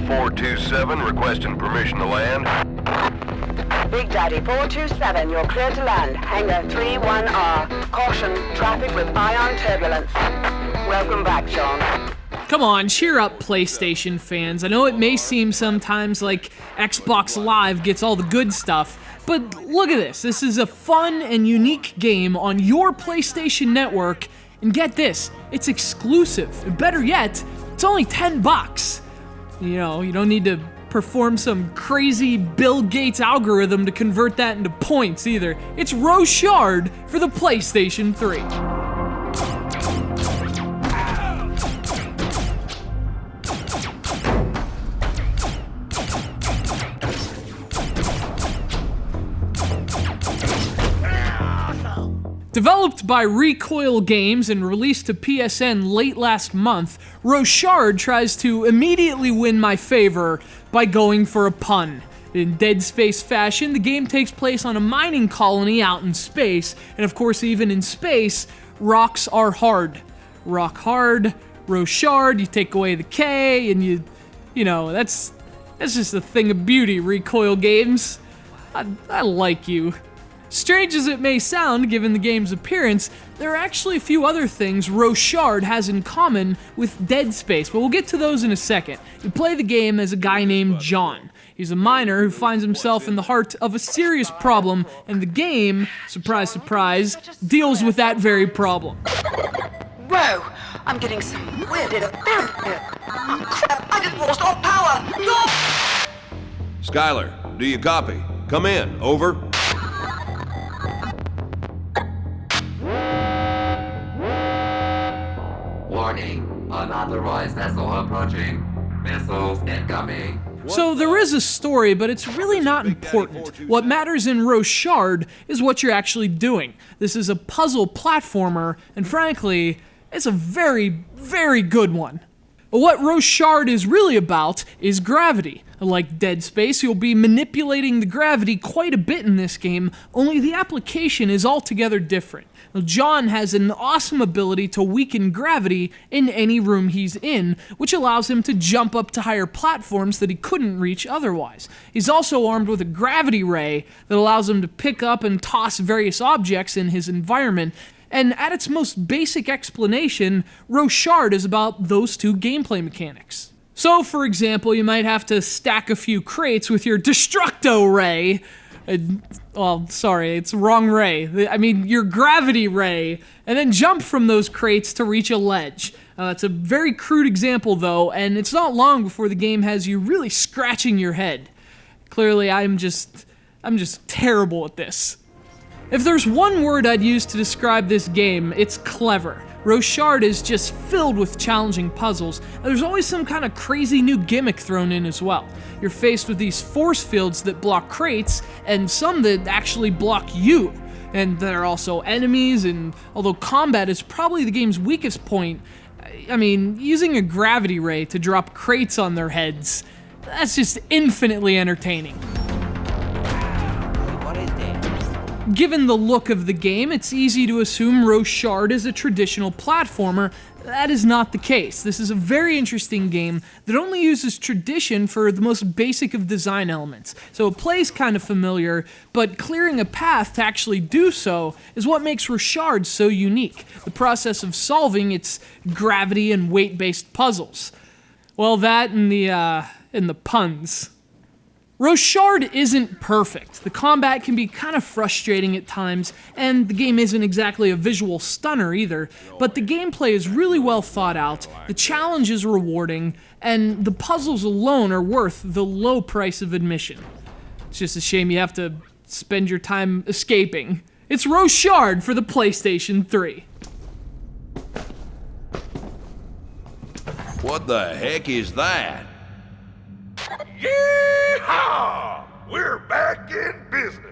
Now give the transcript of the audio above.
Daddy 427 requesting permission to land. Big Daddy 427, you're clear to land. Hangar 31R. Caution, traffic with ion turbulence. Welcome back, John. Come on, cheer up, PlayStation fans. I know it may seem sometimes like Xbox Live gets all the good stuff, but look at this. This is a fun and unique game on your PlayStation Network, and get this, it's exclusive. And better yet, it's only $10. You know, you don't need to perform some crazy Bill Gates algorithm to convert that into points either. It's Rochard for the PlayStation 3. Developed by Recoil Games and released to PSN late last month, Rochard tries to immediately win my favor by going for a pun. In Dead Space fashion, the game takes place on a mining colony out in space, and of course even in space, rocks are hard. Rock hard, Rochard, you take away the K, and you know, that's just a thing of beauty, Recoil Games. I like you. Strange as it may sound, given the game's appearance, there are actually a few other things Rochard has in common with Dead Space, but we'll get to those in a second. You play the game as a guy named John. He's a miner who finds himself in the heart of a serious problem, and the game, surprise, surprise, deals with that very problem. Whoa! I'm getting some weird interference here. Crap! I just lost all power! No! Skylar, do you copy? Come in, over. Warning, unauthorized vessel approaching. Missiles incoming. So there is a story, but it's really not important. What matters in Rochard is what you're actually doing. This is a puzzle platformer, and frankly, it's a very, very good one. But what Rochard is really about is gravity. Like Dead Space, you'll be manipulating the gravity quite a bit in this game, only the application is altogether different. Now, John has an awesome ability to weaken gravity in any room he's in, which allows him to jump up to higher platforms that he couldn't reach otherwise. He's also armed with a gravity ray that allows him to pick up and toss various objects in his environment. And at its most basic explanation, Rochard is about those two gameplay mechanics. So, for example, you might have to stack a few crates with your Destructo Ray. Well, sorry, it's wrong ray. I mean, your gravity ray, and then jump from those crates to reach a ledge. It's a very crude example, though, and it's not long before the game has you really scratching your head. Clearly, I'm just terrible at this. If there's one word I'd use to describe this game, it's clever. Rochard is just filled with challenging puzzles, and there's always some kind of crazy new gimmick thrown in as well. You're faced with these force fields that block crates, and some that actually block you. And there are also enemies, and although combat is probably the game's weakest point, I mean, using a gravity ray to drop crates on their heads, that's just infinitely entertaining. Given the look of the game, it's easy to assume Rochard is a traditional platformer. That is not the case. This is a very interesting game that only uses tradition for the most basic of design elements. So it plays kind of familiar, but clearing a path to actually do so is what makes Rochard so unique. The process of solving its gravity and weight-based puzzles. Well, that and the puns. Rochard isn't perfect. The combat can be kind of frustrating at times, and the game isn't exactly a visual stunner either, but the gameplay is really well thought out, the challenge is rewarding, and the puzzles alone are worth the low price of admission. It's just a shame you have to spend your time escaping. It's Rochard for the PlayStation 3. What the heck is that? Yeehaw! We're back in business.